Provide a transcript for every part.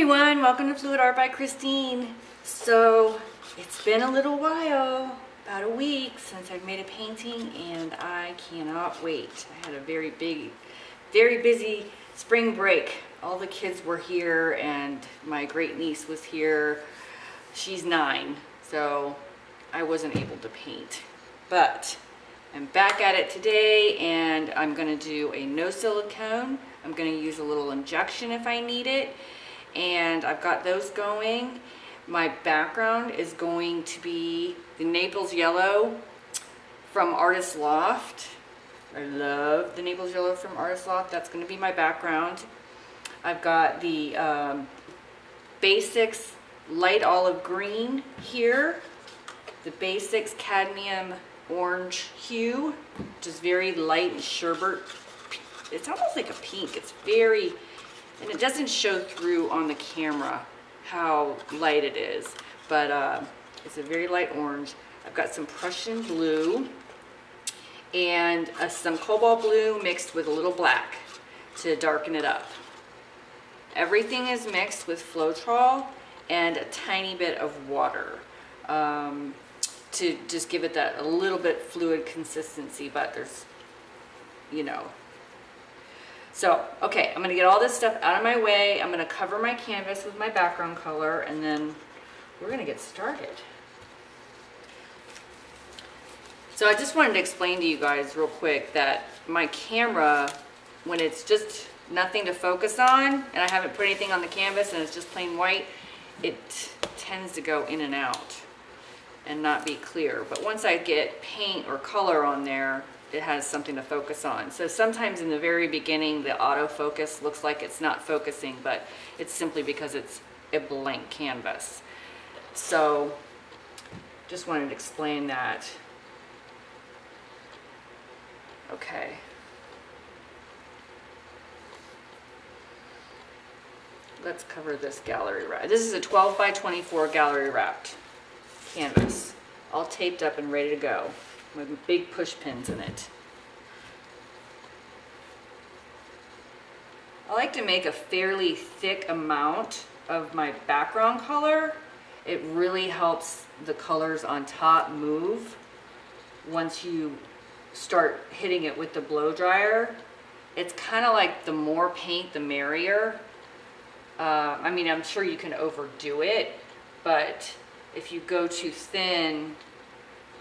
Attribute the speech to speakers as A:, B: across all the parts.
A: everyone, welcome to Fluid Art by Christine. So it's been a little while, about a week since I've made a painting, and I cannot wait. I had a very busy spring break. All the kids were here and my great niece was here. She's 9, so I wasn't able to paint. But I'm back at it today and I'm gonna do a no silicone. I'm gonna use a little injection if I need it. And I've got those going. My background is going to be the Naples yellow from Artist Loft. I love the Naples yellow from Artist Loft. That's going to be my background. I've got the Basics light olive green here, the Basics cadmium orange hue, which is very light and sherbet. It's almost like a pink. It's very, and it doesn't show through on the camera how light it is, but it's a very light orange. I've got some Prussian blue and some cobalt blue mixed with a little black to darken it up. Everything is mixed with floetrol and a tiny bit of water to just give it that a little bit fluid consistency, but there's, you know. So, okay, I'm gonna get all this stuff out of my way. I'm gonna cover my canvas with my background color, and then we're gonna get started. So I just wanted to explain to you guys real quick that my camera, when it's just nothing to focus on, and I haven't put anything on the canvas and it's just plain white, it tends to go in and out and not be clear. But once I get paint or color on there, it has something to focus on. So sometimes in the very beginning, the autofocus looks like it's not focusing, but it's simply because it's a blank canvas. So just wanted to explain that. Okay. Let's cover this gallery wrap. This is a 12 by 24 gallery wrapped canvas, all taped up and ready to go, with big push pins in it. I like to make a fairly thick amount of my background color. It really helps the colors on top move once you start hitting it with the blow dryer. It's kind of like the more paint, the merrier. I mean, I'm sure you can overdo it, but if you go too thin,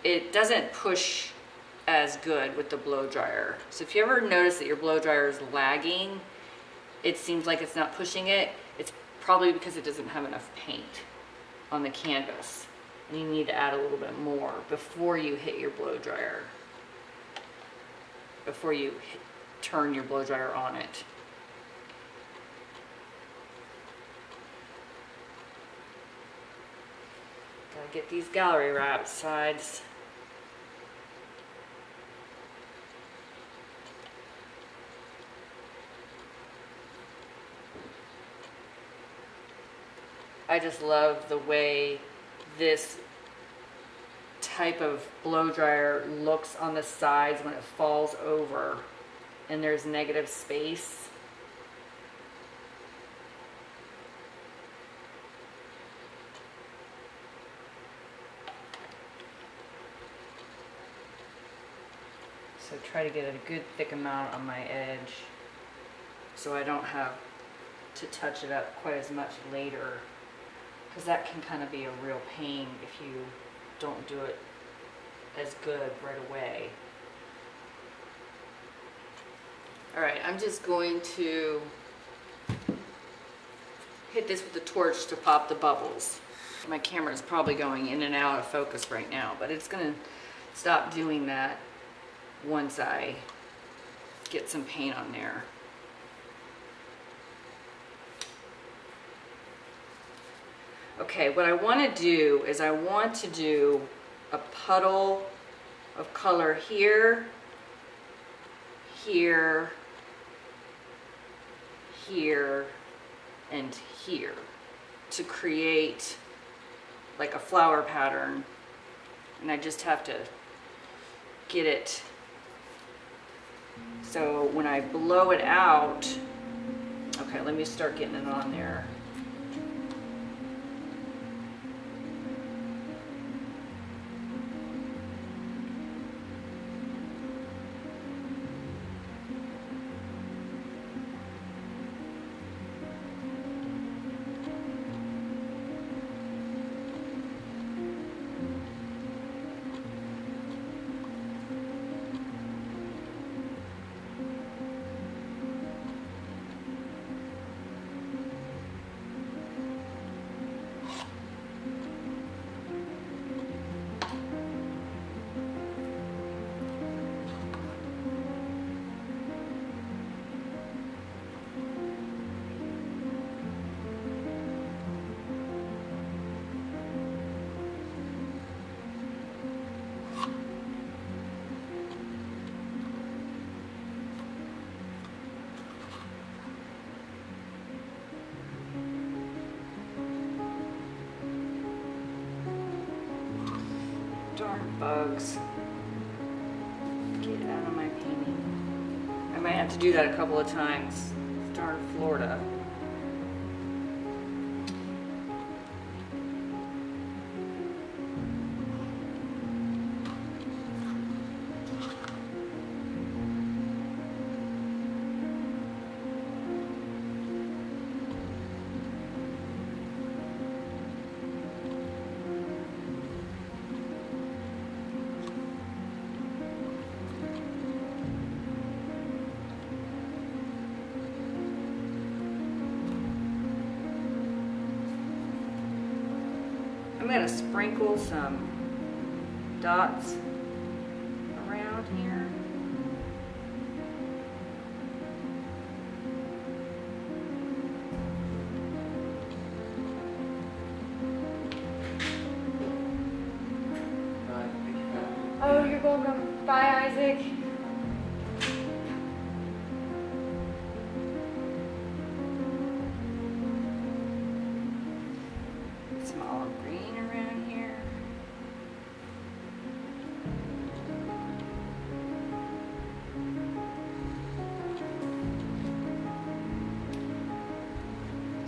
A: it doesn't push as good with the blow dryer. So if you ever notice that your blow dryer is lagging, it seems like it's not pushing it, it's probably because it doesn't have enough paint on the canvas. And you need to add a little bit more before you hit your blow dryer, before you turn your blow dryer on it. Gotta get these gallery wrap sides. I just love the way this type of blow dryer looks on the sides when it falls over and there's negative space. So try to get a good thick amount on my edge so I don't have to touch it up quite as much later, because that can kind of be a real pain if you don't do it as good right away. All right, I'm just going to hit this with the torch to pop the bubbles. My camera is probably going in and out of focus right now, but it's gonna stop doing that once I get some paint on there. Okay, what I want to do is I want to do a puddle of color here, here, here, and here to create like a flower pattern, and I just have to get it so when I blow it out, okay, let me start getting it on there. Darn bugs. Get out of my painting. I might have to do that a couple of times. Darn Florida. I'm going to sprinkle some dots around here. Oh, you're welcome. Bye, Isaac. Some olive green around here.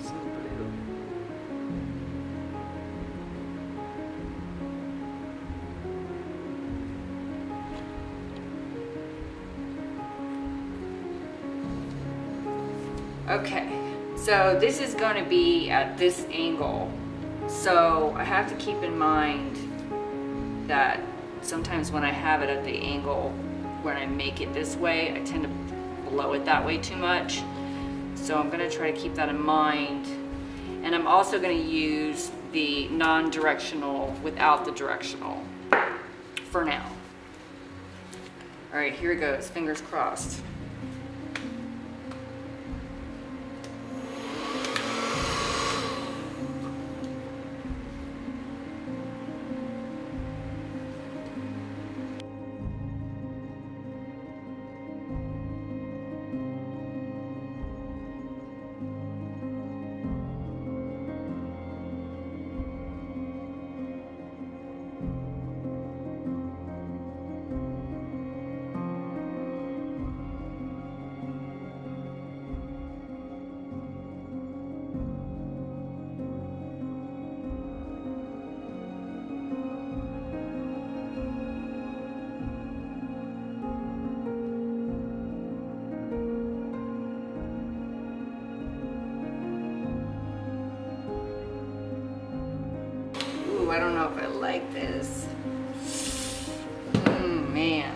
A: Some blue. Okay, so this is going to be at this angle. So I have to keep in mind that sometimes when I have it at the angle, when I make it this way, I tend to blow it that way too much. So I'm going to try to keep that in mind. And I'm also going to use the non-directional without the directional for now. All right, here it goes, fingers crossed. I don't know if I like this. Man.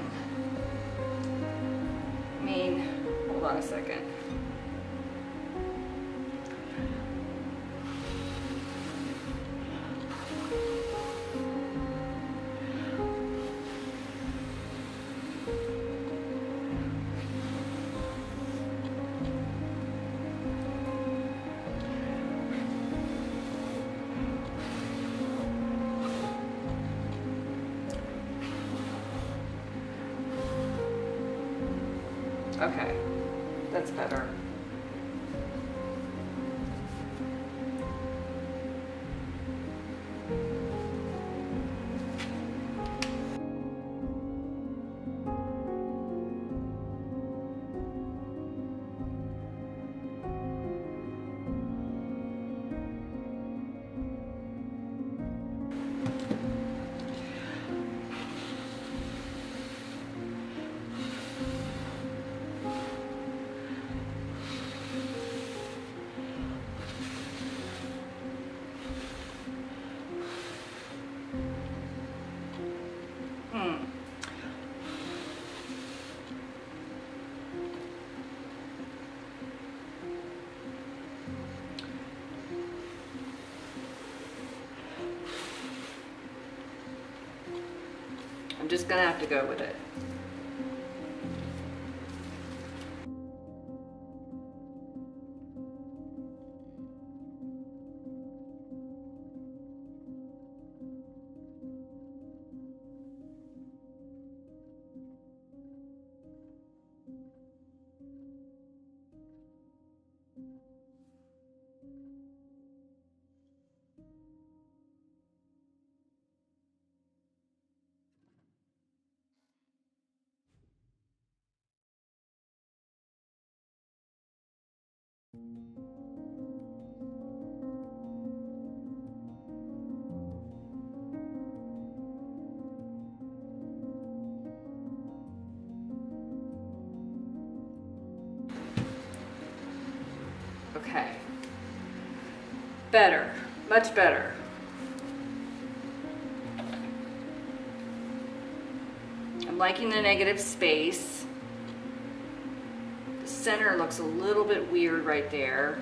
A: I mean, hold on a second. Okay, that's better. I'm just gonna have to go with it. Better, much better. I'm liking the negative space. The center looks a little bit weird right there.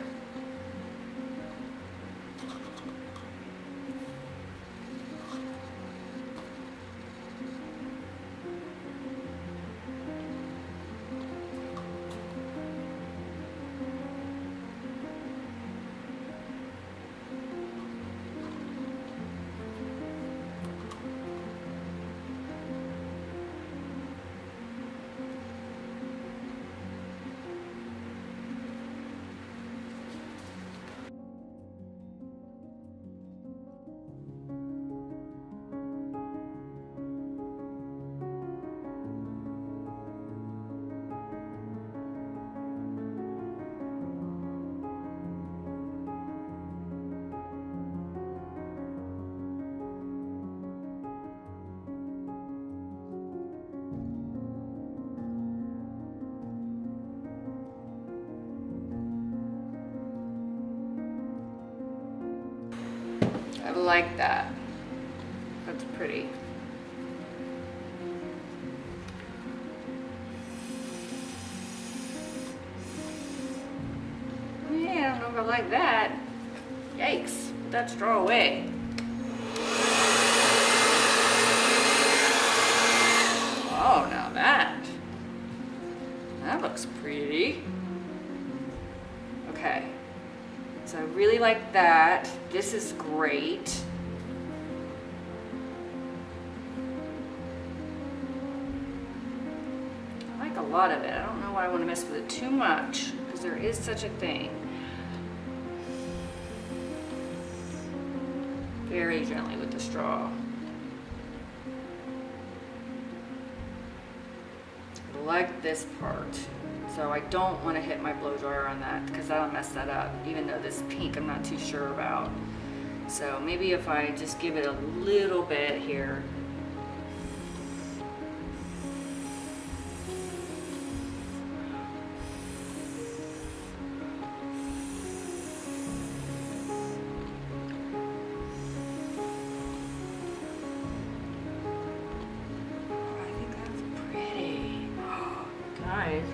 A: I like that. That's pretty. Yeah, I don't know if I like that. Yikes, put that straw away. Oh, now that looks pretty. Okay. So I really like that. This is great. I like a lot of it. I don't know why I want to mess with it too much, because there is such a thing. Very gently with the straw. I like this part. So I don't want to hit my blow dryer on that because that'll mess that up, even though this pink I'm not too sure about. So maybe if I just give it a little bit here. Oh, I think that's pretty. Oh, guys.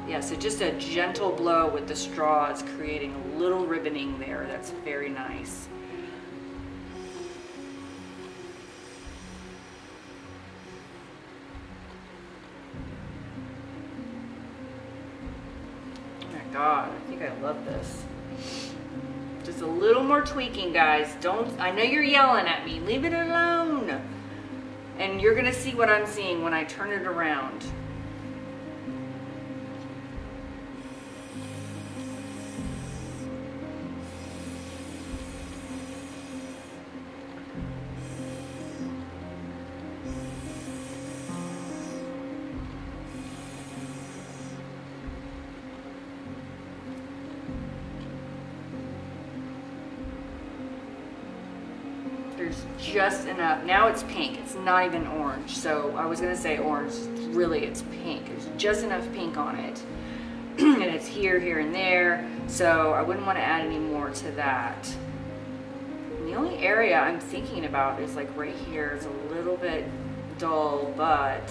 A: Yeah, so just a gentle blow with the straw is creating a little ribboning there. That's very nice. Oh my God, I think I love this. Just a little more tweaking, guys. I know you're yelling at me. Leave it alone. And you're gonna see what I'm seeing when I turn it around. There's just enough. Now it's pink. It's not even orange. So I was going to say orange. Really, it's pink. There's just enough pink on it. And it's here, here, and there. So I wouldn't want to add any more to that. And the only area I'm thinking about is like right here. It's a little bit dull, but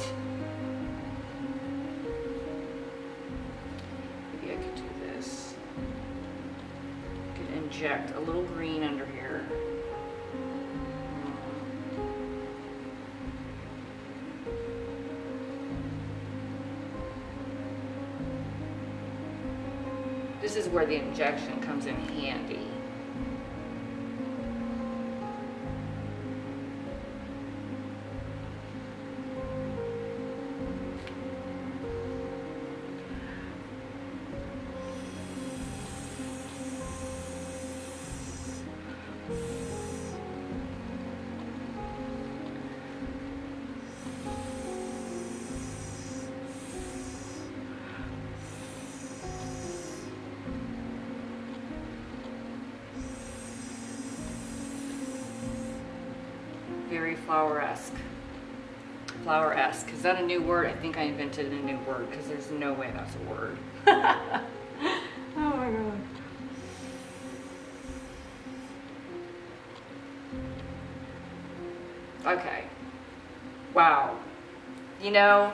A: maybe I could do this. I could inject a little green under here. This is where the injection comes in handy. Very flower-esque. Flower-esque. Is that a new word? I think I invented a new word because there's no way that's a word. Oh my god. Okay. Wow. You know,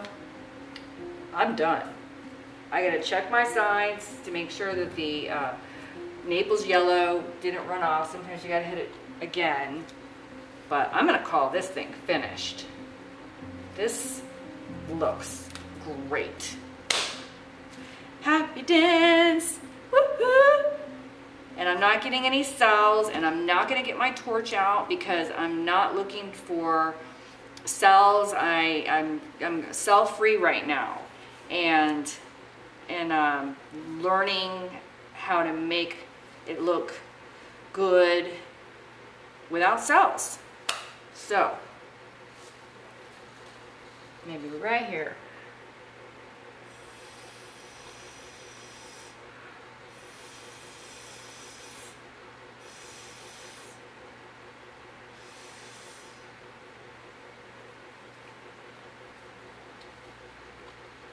A: I'm done. I gotta check my sides to make sure that the Naples yellow didn't run off. Sometimes you gotta hit it again. But I'm gonna call this thing finished. This looks great. Happy dance! Woohoo! And I'm not getting any cells, and I'm not gonna get my torch out because I'm not looking for cells. I'm cell-free right now, and learning how to make it look good without cells. So maybe right here.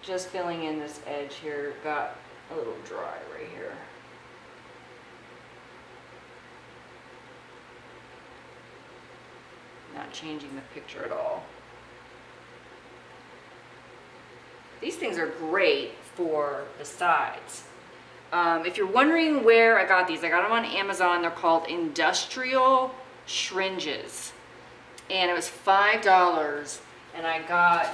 A: Just filling in this edge here, got a little dry right here. Not changing the picture at all. These things are great for the sides. If you're wondering where I got these, I got them on Amazon. They're called industrial syringes. And it was $5, and I got,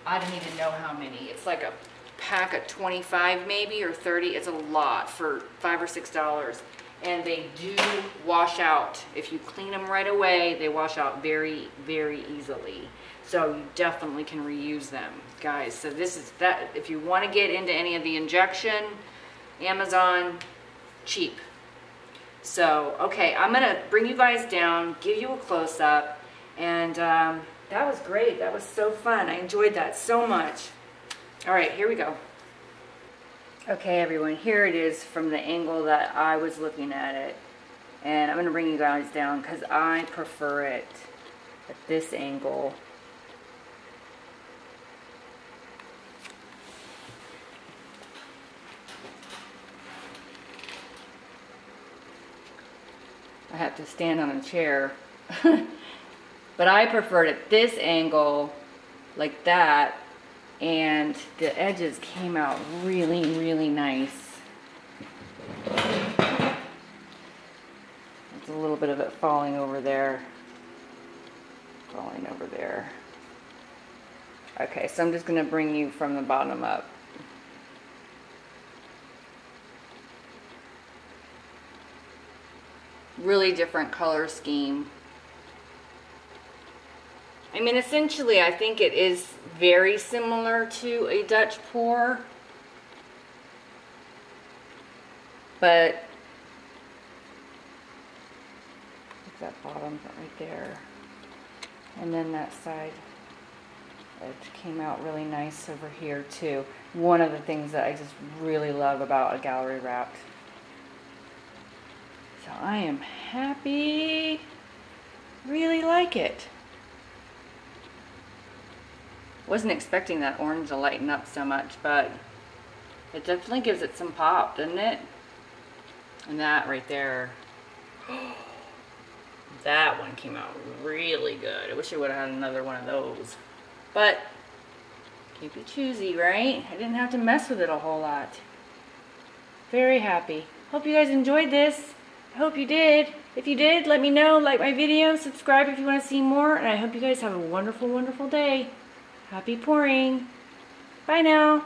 A: I don't even know how many. It's like a pack of 25 maybe, or 30. It's a lot for $5 or $6. And they do wash out. If you clean them right away, they wash out very, very easily. So you definitely can reuse them, guys. So this is that. If you want to get into any of the injection, Amazon, cheap. So, okay, I'm going to bring you guys down, give you a close-up, and that was great. That was so fun. I enjoyed that so much. All right, here we go. Okay, everyone, here it is from the angle that I was looking at it. And I'm going to bring you guys down because I prefer it at this angle. I have to stand on a chair. But I preferred it at this angle, like that. And the edges came out really, really nice. There's a little bit of it falling over there. Falling over there. Okay, so I'm just going to bring you from the bottom up. Really different color scheme. I mean, essentially, I think it is very similar to a Dutch pour, but that bottom right there, and then that side edge came out really nice over here too. One of the things that I just really love about a gallery wrap. So I am happy, really like it. Wasn't expecting that orange to lighten up so much, but it definitely gives it some pop, doesn't it? And that right there, that one came out really good. I wish I would have had another one of those. But, can't be choosy, right? I didn't have to mess with it a whole lot. Very happy. Hope you guys enjoyed this. I hope you did. If you did, let me know. Like my video, subscribe if you want to see more, and I hope you guys have a wonderful, wonderful day. Happy pouring. Bye now.